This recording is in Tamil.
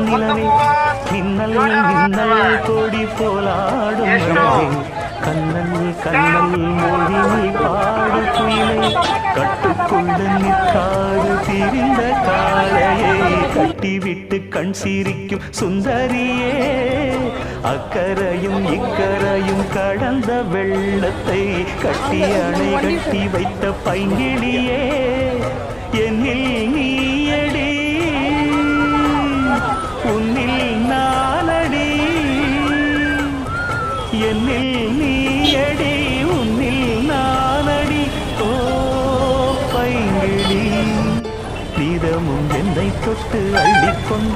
நிலவே மின்னல் மின்னல் கொடி போலாடும் மனமே கண்ணல் கண்ணல் மொழி நீ பாடு குயிலை கட்டுக்குள்ள நிற்காது திரிந்த காளையை கட்டிவிட்டு கண் சிரிக்கும் சுந்தரியே அக்கரையும் இக்கரையும் கடந்த வெள்ளத்தை கட்டி அணை கட்டி வைத்த பைங்கிளியே என்னில் நீயடி உன்னில் நானடி என்னில் நீயடி உன்னில் நானடி ஓ பைங்கிளி நீதமும் என்னை தொட்டு அள்ளிக்கொண்டு